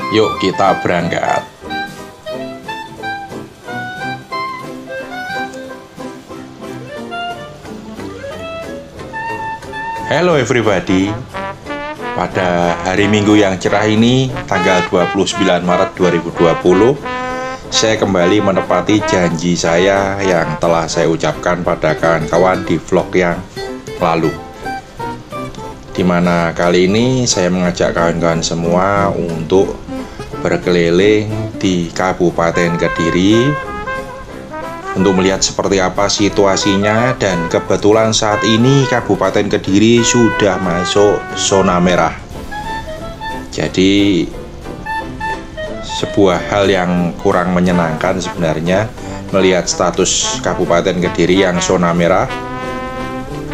Yuk kita berangkat. Hello everybody. Pada hari Minggu yang cerah ini, tanggal 29 Maret 2020, saya kembali menepati janji saya yang telah saya ucapkan pada kawan-kawan di vlog yang lalu. Dimana kali ini saya mengajak kawan-kawan semua untuk berkeliling di Kabupaten Kediri untuk melihat seperti apa situasinya, dan kebetulan saat ini Kabupaten Kediri sudah masuk zona merah. Jadi sebuah hal yang kurang menyenangkan sebenarnya melihat status Kabupaten Kediri yang zona merah,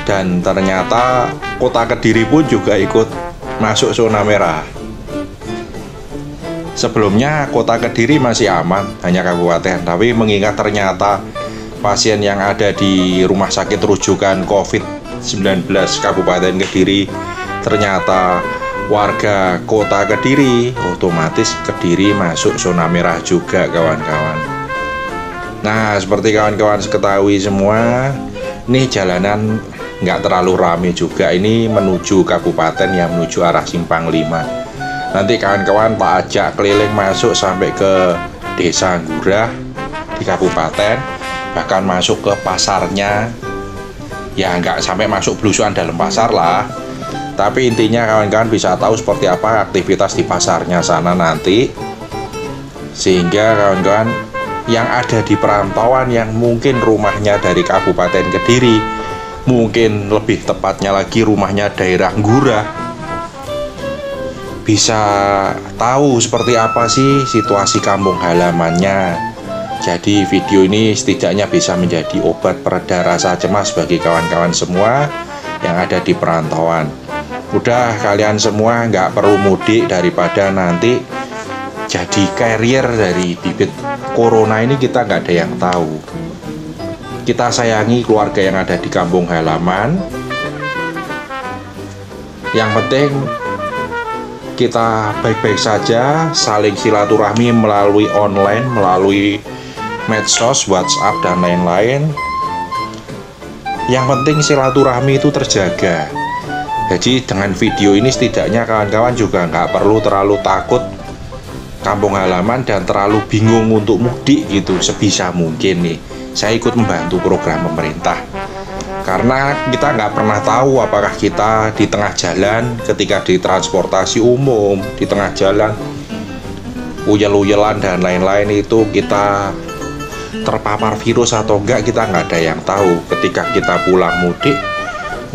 dan ternyata Kota Kediri pun juga ikut masuk zona merah. Sebelumnya Kota Kediri masih aman, hanya kabupaten, tapi mengingat ternyata pasien yang ada di rumah sakit rujukan COVID-19 Kabupaten Kediri ternyata warga Kota Kediri, otomatis Kediri masuk zona merah juga, kawan-kawan. Nah, seperti kawan-kawan ketahui semua, ini jalanan nggak terlalu ramai juga, ini menuju kabupaten yang menuju arah Simpang 5. Nanti kawan-kawan tak ajak keliling masuk sampai ke Desa Anggurah di kabupaten, bahkan masuk ke pasarnya. Ya nggak sampai masuk belusuan dalam pasar lah, tapi intinya kawan-kawan bisa tahu seperti apa aktivitas di pasarnya sana nanti, sehingga kawan-kawan yang ada di perantauan yang mungkin rumahnya dari Kabupaten Kediri, mungkin lebih tepatnya lagi rumahnya daerah Anggurah, bisa tahu seperti apa sih situasi kampung halamannya. Jadi video ini setidaknya bisa menjadi obat pereda rasa cemas bagi kawan-kawan semua yang ada di perantauan. Udah, kalian semua nggak perlu mudik daripada nanti jadi carrier dari bibit corona ini, kita nggak ada yang tahu. Kita sayangi keluarga yang ada di kampung halaman. Yang penting kita baik-baik saja, saling silaturahmi melalui online, melalui medsos, WhatsApp, dan lain-lain. Yang penting silaturahmi itu terjaga. Jadi dengan video ini setidaknya kawan-kawan juga nggak perlu terlalu takut kampung halaman dan terlalu bingung untuk mudik gitu. Sebisa mungkin nih, saya ikut membantu program pemerintah. Karena kita nggak pernah tahu apakah kita di tengah jalan, ketika di transportasi umum, di tengah jalan uyel-uyelan dan lain-lain itu kita terpapar virus atau enggak, kita nggak ada yang tahu. Ketika kita pulang mudik,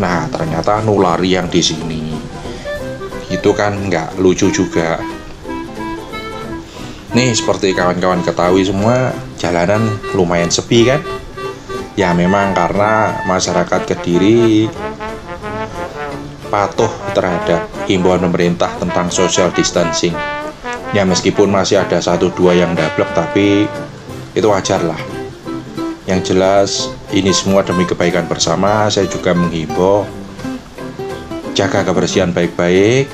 nah ternyata nulari yang di sini, itu kan nggak lucu juga. Nih seperti kawan-kawan ketahui semua, jalanan lumayan sepi kan? Ya memang karena masyarakat Kediri patuh terhadap himbauan pemerintah tentang social distancing. Ya meskipun masih ada 1-2 yang dablek, tapi itu wajar lah. Yang jelas ini semua demi kebaikan bersama. Saya juga menghimbau jaga kebersihan baik-baik,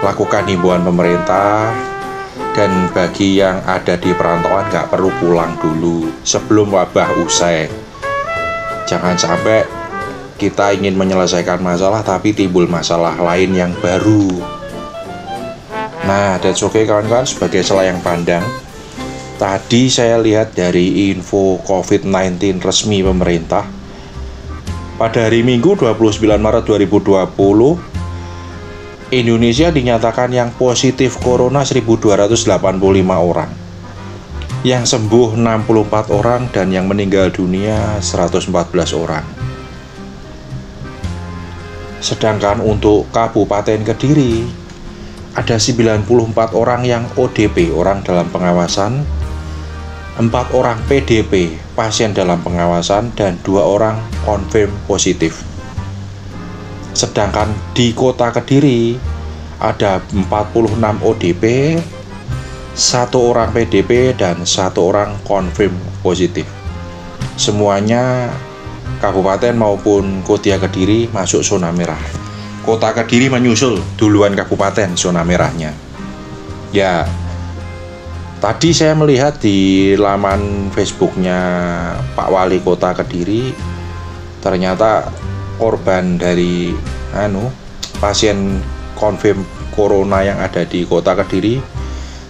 lakukan himbauan pemerintah. Dan bagi yang ada di perantauan nggak perlu pulang dulu sebelum wabah usai. Jangan sampai kita ingin menyelesaikan masalah tapi timbul masalah lain yang baru. Nah, that's okay kawan-kawan, sebagai selayang pandang. Tadi saya lihat dari info COVID-19 resmi pemerintah, pada hari Minggu 29 Maret 2020, Indonesia dinyatakan yang positif corona 1.285 orang, yang sembuh 64 orang, dan yang meninggal dunia 114 orang. Sedangkan untuk Kabupaten Kediri ada 94 orang yang ODP, orang dalam pengawasan, 4 orang PDP, pasien dalam pengawasan, dan 2 orang confirm positif. Sedangkan di Kota Kediri ada 46 ODP, 1 orang PDP, dan 1 orang confirm positif. Semuanya kabupaten maupun Kota Kediri masuk zona merah. Kota Kediri menyusul duluan kabupaten zona merahnya. Ya, tadi saya melihat di laman Facebooknya Pak Wali Kota Kediri, ternyata korban dari pasien konfirm corona yang ada di Kota Kediri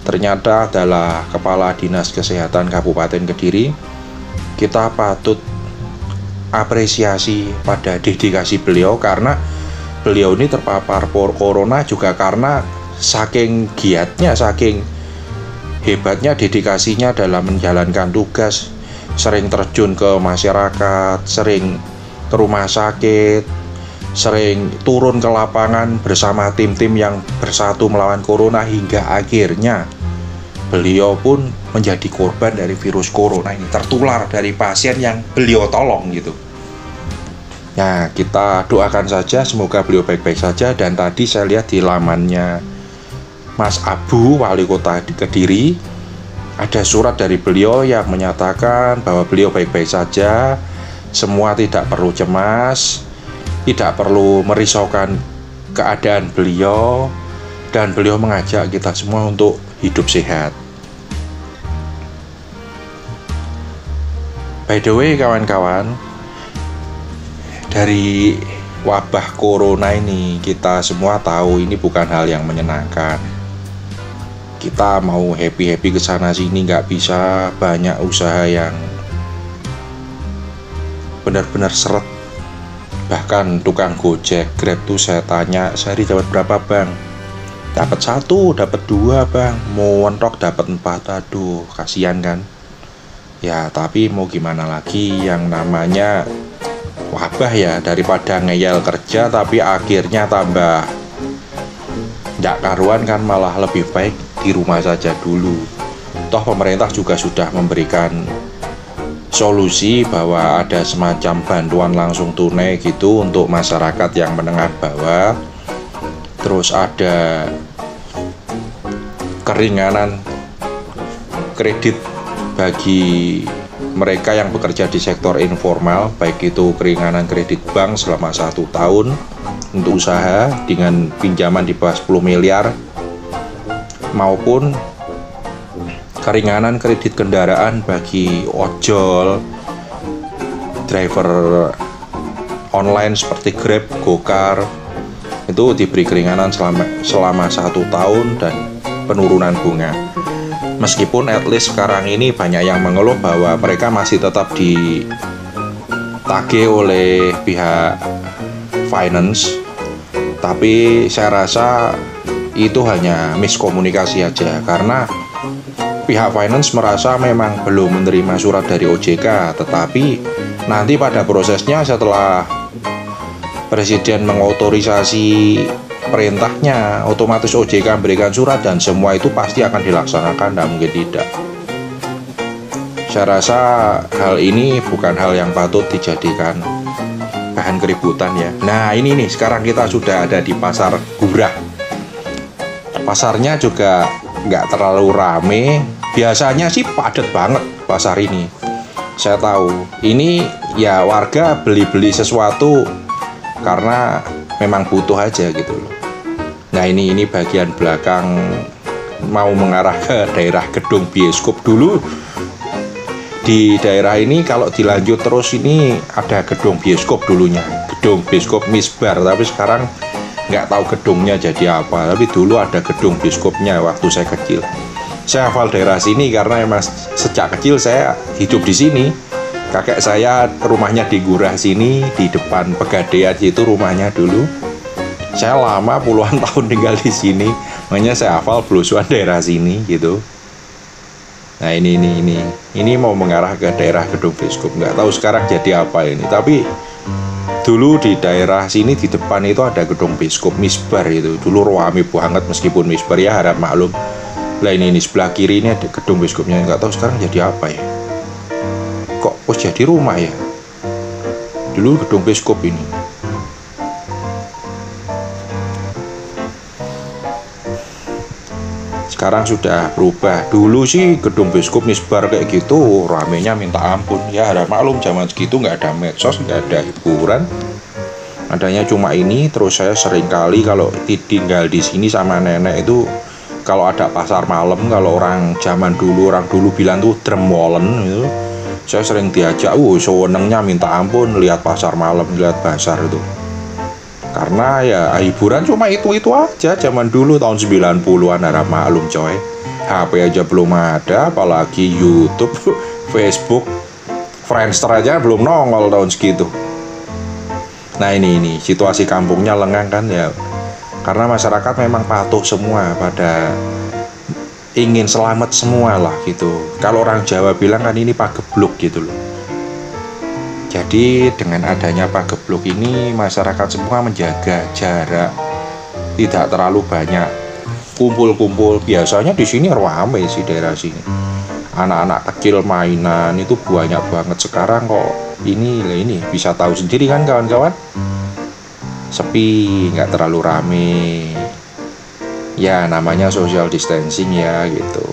ternyata adalah Kepala Dinas Kesehatan Kabupaten Kediri. Kita patut apresiasi pada dedikasi beliau, karena beliau ini terpapar corona juga karena saking giatnya, saking hebatnya dedikasinya dalam menjalankan tugas, sering terjun ke masyarakat, sering ke rumah sakit, sering turun ke lapangan bersama tim-tim yang bersatu melawan corona, hingga akhirnya beliau pun menjadi korban dari virus corona ini, tertular dari pasien yang beliau tolong gitu. Nah, kita doakan saja semoga beliau baik-baik saja. Dan tadi saya lihat di lamannya Mas Abu, Wali Kota Kediri, ada surat dari beliau yang menyatakan bahwa beliau baik-baik saja, semua tidak perlu cemas, tidak perlu merisaukan keadaan beliau, dan beliau mengajak kita semua untuk hidup sehat. By the way kawan-kawan, dari wabah corona ini kita semua tahu ini bukan hal yang menyenangkan. Kita mau happy-happy kesana sini nggak bisa, banyak usaha yang benar-benar seret. Bahkan tukang Gojek, Grab tuh saya tanya, sehari dapat berapa bang? Dapat 1, dapat 2 bang, mau mentok dapat 4, aduh kasihan kan. Ya tapi mau gimana lagi, yang namanya wabah ya, daripada ngeyel kerja tapi akhirnya tambah nggak karuan kan, malah lebih baik di rumah saja dulu. Toh pemerintah juga sudah memberikan solusi bahwa ada semacam bantuan langsung tunai gitu untuk masyarakat yang menengah bawah. Terus ada keringanan kredit bagi mereka yang bekerja di sektor informal, baik itu keringanan kredit bank selama 1 tahun untuk usaha dengan pinjaman di bawah 10 miliar, maupun keringanan kredit kendaraan bagi ojol, driver online seperti Grab, Gokar, itu diberi keringanan selama 1 tahun dan penurunan bunga. Meskipun at least sekarang ini banyak yang mengeluh bahwa mereka masih tetap ditagih oleh pihak finance, tapi saya rasa itu hanya miskomunikasi aja, karena pihak finance merasa memang belum menerima surat dari OJK, tetapi nanti pada prosesnya setelah Presiden mengotorisasi perintahnya, otomatis OJK memberikan surat dan semua itu pasti akan dilaksanakan, tidak mungkin tidak. Saya rasa hal ini bukan hal yang patut dijadikan bahan keributan ya. Nah ini nih, sekarang kita sudah ada di Pasar Gurah. Pasarnya juga nggak terlalu rame, biasanya sih padat banget pasar ini. Saya tahu ini ya warga beli-beli sesuatu karena memang butuh aja gitu loh. Nah ini bagian belakang mau mengarah ke daerah gedung bioskop. Dulu di daerah ini kalau dilanjut terus ini ada gedung bioskop dulunya, gedung bioskop Misbar, tapi sekarang nggak tahu gedungnya jadi apa. Tapi dulu ada gedung bioskopnya waktu saya kecil. Saya hafal daerah sini karena emang sejak kecil saya hidup di sini. Kakek saya rumahnya di Gurah sini, di depan Pegadaian itu rumahnya dulu. Saya lama puluhan tahun tinggal di sini, makanya saya hafal belusuan daerah sini gitu. Nah ini mau mengarah ke daerah gedung bioskop, nggak tahu sekarang jadi apa ini. Tapi dulu di daerah sini di depan itu ada gedung bioskop Misbar itu. Dulu ramai banget, meskipun Misbar ya harap maklum. Lah ini sebelah kiri ini ada gedung bioskopnya, nggak tahu sekarang jadi apa ya. Kok jadi rumah ya? Dulu gedung bioskop ini. Sekarang sudah berubah. Dulu sih gedung bioskop Misbar kayak gitu ramenya minta ampun. Ya harap maklum zaman segitu nggak ada medsos, nggak ada hiburan, adanya cuma ini. Terus saya sering kali kalau tinggal di sini sama nenek itu kalau ada pasar malam, kalau orang zaman dulu, orang dulu bilang tuh Dremwolen gitu, saya sering diajak, senengnya minta ampun lihat pasar malam, lihat pasar itu. Karena ya hiburan cuma itu-itu aja zaman dulu tahun 90-an, harap maklum coy. HP aja belum ada, apalagi YouTube, Facebook, Friendster aja belum nongol tahun segitu. Nah ini situasi kampungnya lengang kan ya, karena masyarakat memang patuh semua, pada ingin selamat semua lah gitu. Kalau orang Jawa bilang kan ini pagebluk gitu loh. Jadi dengan adanya pagebluk ini masyarakat semua menjaga jarak, tidak terlalu banyak kumpul-kumpul. Biasanya di sini ramai sih daerah sini. Anak-anak kecil mainan itu banyak banget. Sekarang kok ini bisa tahu sendiri kan kawan-kawan. Sepi, nggak terlalu rame. Ya namanya social distancing ya gitu.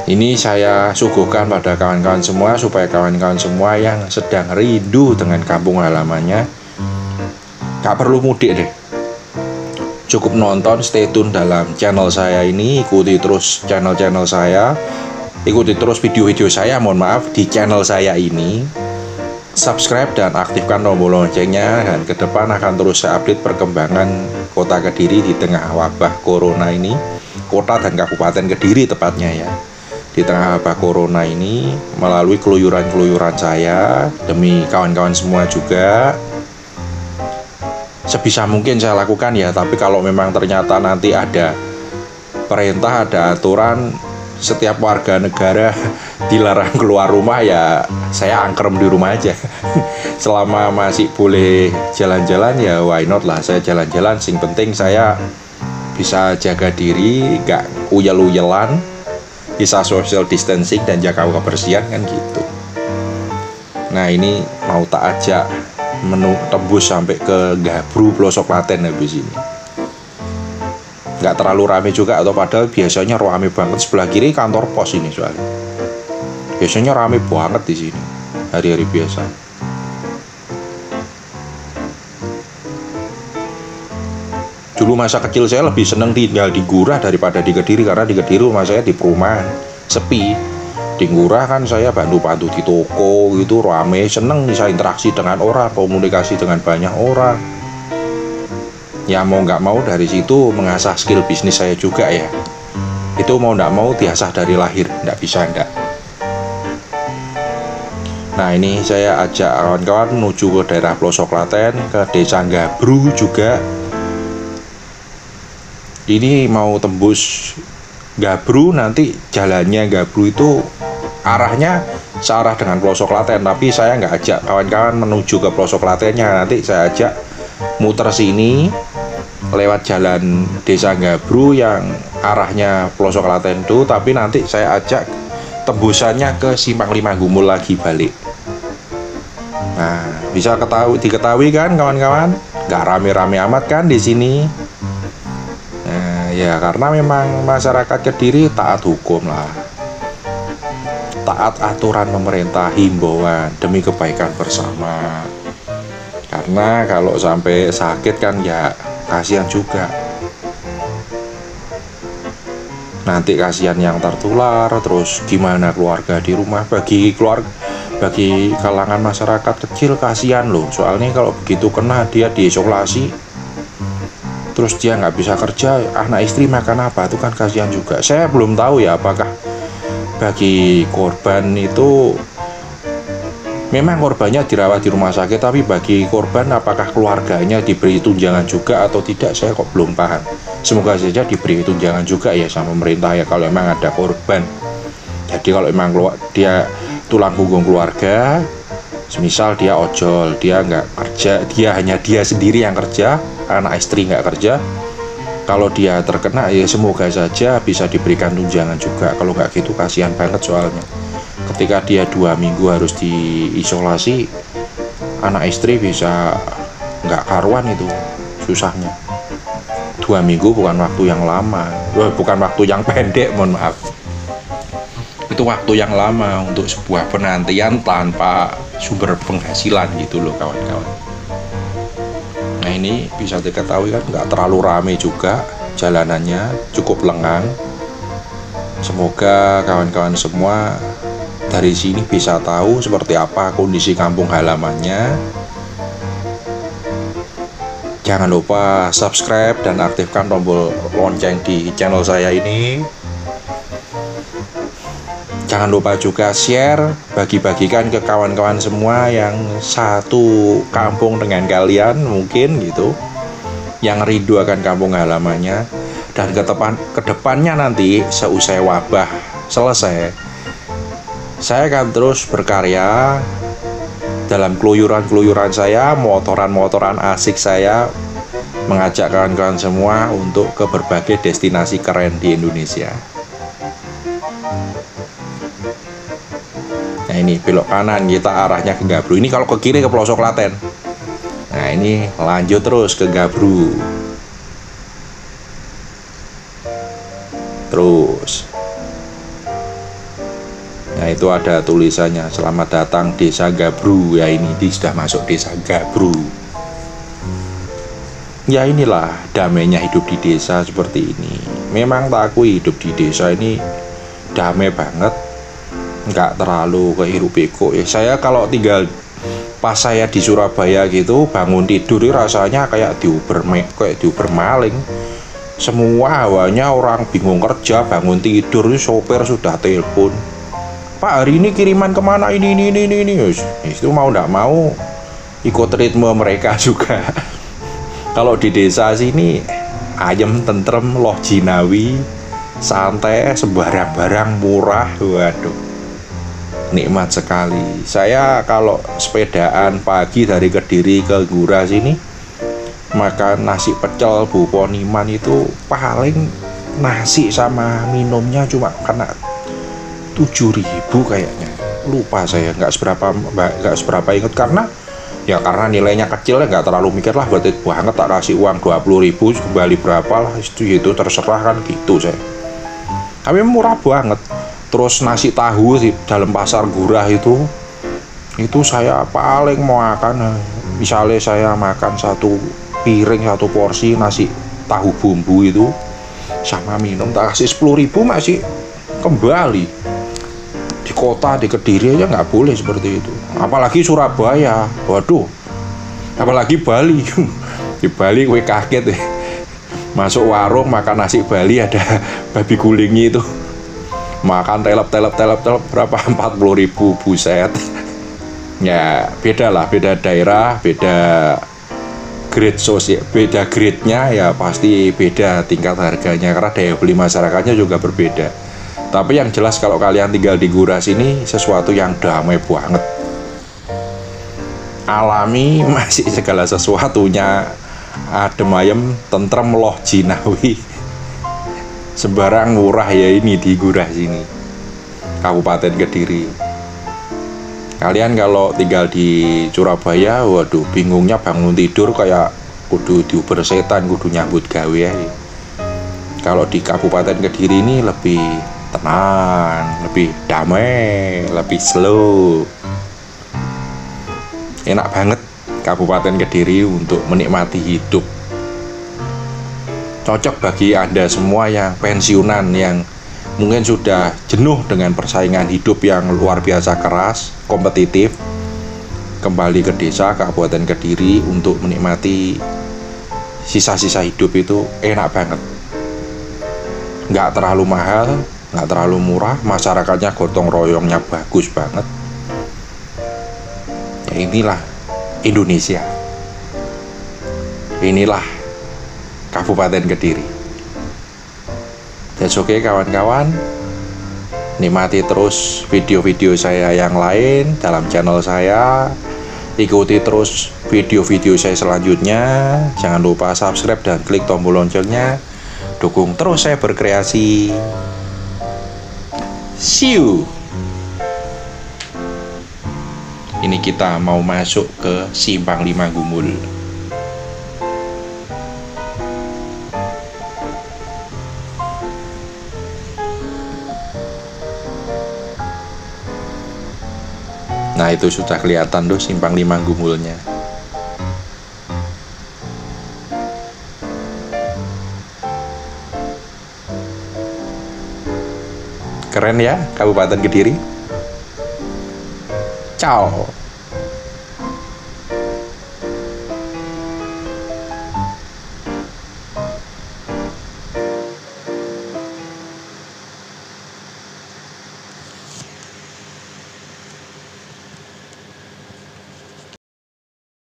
Ini saya suguhkan pada kawan-kawan semua, supaya kawan-kawan semua yang sedang rindu dengan kampung halamannya gak perlu mudik deh. Cukup nonton, stay tune dalam channel saya ini, ikuti terus channel-channel saya, ikuti terus video-video saya, mohon maaf, di channel saya ini. Subscribe dan aktifkan tombol loncengnya, dan ke depan akan terus saya update perkembangan Kota Kediri di tengah wabah corona ini. Kota dan Kabupaten Kediri tepatnya ya, di tengah wabah corona ini, melalui keluyuran-keluyuran saya demi kawan-kawan semua juga. Sebisa mungkin saya lakukan ya, tapi kalau memang ternyata nanti ada perintah, ada aturan setiap warga negara dilarang keluar rumah, ya saya angkrem di rumah aja. Selama masih boleh jalan-jalan ya why not lah, saya jalan-jalan. Sing penting saya bisa jaga diri, gak uyel-uyelan, bisa social distancing dan jaga kebersihan kan gitu. Nah ini mau tak ajak tembus sampai ke Gabru, Pelosok Klaten habis ini. Nggak terlalu rame juga, atau padahal biasanya rame banget. Sebelah kiri kantor pos ini soalnya. Biasanya rame banget di sini hari-hari biasa. Dulu masa kecil saya lebih seneng tinggal di Ngurah daripada di Kediri, karena di Kediri rumah saya di perumahan, sepi. Di Ngurah kan saya bantu-bantu di toko gitu, rame, seneng bisa interaksi dengan orang, komunikasi dengan banyak orang. Ya mau nggak mau dari situ mengasah skill bisnis saya juga ya. Itu mau nggak mau diasah dari lahir, nggak bisa nggak. Nah ini saya ajak kawan-kawan menuju ke daerah Pelosok Klaten, ke Desa Gabru juga. Ini mau tembus Gabru, nanti jalannya Gabru itu arahnya searah dengan Pelosok Klaten, tapi saya nggak ajak kawan-kawan menuju ke Pelosok Klatennya. Nanti saya ajak muter sini lewat jalan Desa Gabru yang arahnya Pelosok Klaten itu, tapi nanti saya ajak tembusannya ke Simpang 5 Gumul lagi balik. Nah, bisa diketahui kan kawan-kawan, nggak rame-rame amat kan di sini. Nah, ya karena memang masyarakat Kediri taat hukum lah, taat aturan pemerintah, himbauan demi kebaikan bersama. Karena kalau sampai sakit kan ya kasihan juga. Nanti kasihan yang tertular, terus gimana keluarga di rumah. Bagi kalangan masyarakat kecil kasihan loh. Soalnya kalau begitu kena, dia diisolasi, terus dia nggak bisa kerja, anak istri makan apa, itu kan kasihan juga. Saya belum tahu ya apakah bagi korban itu memang korbannya dirawat di rumah sakit, tapi bagi korban apakah keluarganya diberi tunjangan juga atau tidak, saya kok belum paham. Semoga saja diberi tunjangan juga ya sama pemerintah ya kalau memang ada korban. Jadi kalau memang dia tulang punggung keluarga, semisal dia ojol, dia nggak kerja, hanya dia sendiri yang kerja, anak istri nggak kerja, kalau dia terkena ya semoga saja bisa diberikan tunjangan juga. Kalau nggak gitu kasihan banget soalnya. Ketika dia 2 minggu harus diisolasi, anak istri bisa nggak karuan itu susahnya. 2 minggu bukan waktu yang lama, bukan waktu yang pendek, mohon maaf. Itu waktu yang lama untuk sebuah penantian tanpa sumber penghasilan gitu loh kawan-kawan. Nah ini bisa diketahui kan nggak terlalu rame juga. jalanannya cukup lengang. Semoga kawan-kawan semua dari sini bisa tahu seperti apa kondisi kampung halamannya. Jangan lupa subscribe dan aktifkan tombol lonceng di channel saya ini. Jangan lupa juga share, bagi-bagikan ke kawan-kawan semua yang satu kampung dengan kalian mungkin gitu, yang rindu akan kampung halamannya. Dan ke depannya nanti seusai wabah selesai, saya akan terus berkarya dalam keluyuran-keluyuran saya, motoran-motoran asik saya, mengajak kawan-kawan semua untuk ke berbagai destinasi keren di Indonesia. Nah ini belok kanan, kita arahnya ke Gabruk. Ini kalau ke kiri ke pelosok Klaten. Nah ini lanjut terus ke Gabruk. Terus nah itu ada tulisannya, selamat datang desa Gabruk. Ya ini sudah masuk desa Gabruk. Ya inilah damainya hidup di desa seperti ini. Memang tak akui hidup di desa ini damai banget, nggak terlalu kehirup pikuk. Saya kalau tinggal pas saya di Surabaya gitu, bangun tidur rasanya kayak diuber maling. Semua hawanya orang bingung kerja, bangun tidur sopir sudah telepon, Pak hari ini kiriman kemana ini. Itu mau nggak mau ikut ritme mereka juga. Kalau di desa sini ayem tentrem loh jinawi, santai, sembarang-barang murah. Waduh, nikmat sekali. Saya kalau sepedaan pagi dari Kediri ke Gura sini, makan nasi pecel Bu Poniman itu paling nasi sama minumnya cuma kena 7.000 kayaknya, lupa saya, nggak seberapa inget, karena nilainya kecil ya, nggak terlalu mikir lah, berarti banget tak kasih uang 20.000 kembali berapa lah, itu terserah kan gitu saya. Tapi murah banget. Terus nasi tahu di dalam pasar Gurah itu saya paling mau makan, misalnya saya makan satu piring, satu porsi nasi tahu bumbu itu sama minum tak kasih 10.000 masih kembali. Di kota, di Kediri aja nggak boleh seperti itu, apalagi Surabaya, waduh, apalagi Bali. Di Bali gue kaget deh, masuk warung makan nasi Bali ada babi gulingnya itu, makan telep berapa 40.000, buset. Ya beda lah, beda daerah, beda grade sosial, beda grade-nya ya, pasti beda tingkat harganya karena daya beli masyarakatnya juga berbeda. Tapi yang jelas kalau kalian tinggal di Gura sini, sesuatu yang damai banget, alami, masih segala sesuatunya adem ayem, tentrem loh jinawi, sembarang murah ya ini di Gura sini, Kabupaten Kediri. Kalian kalau tinggal di Surabaya, waduh bingungnya bangun tidur kayak kudu diuber setan, kudu nyambut gawe ya. Kalau di Kabupaten Kediri ini lebih tenang, lebih damai, lebih slow. Enak banget Kabupaten Kediri untuk menikmati hidup. Cocok bagi Anda semua yang pensiunan, yang mungkin sudah jenuh dengan persaingan hidup yang luar biasa keras, kompetitif. Kembali ke desa Kabupaten Kediri untuk menikmati sisa-sisa hidup itu enak banget. Nggak terlalu mahal, nggak terlalu murah, masyarakatnya gotong royongnya bagus banget. Ya inilah Indonesia, inilah Kabupaten Kediri. That's okay kawan-kawan, nikmati terus video-video saya yang lain dalam channel saya, ikuti terus video-video saya selanjutnya. Jangan lupa subscribe dan klik tombol loncengnya, dukung terus saya berkreasi. See you. Ini kita mau masuk ke Simpang 5 Gumul. Nah itu sudah kelihatan tuh Simpang 5 Gumulnya. Keren ya Kabupaten Kediri. Ciao.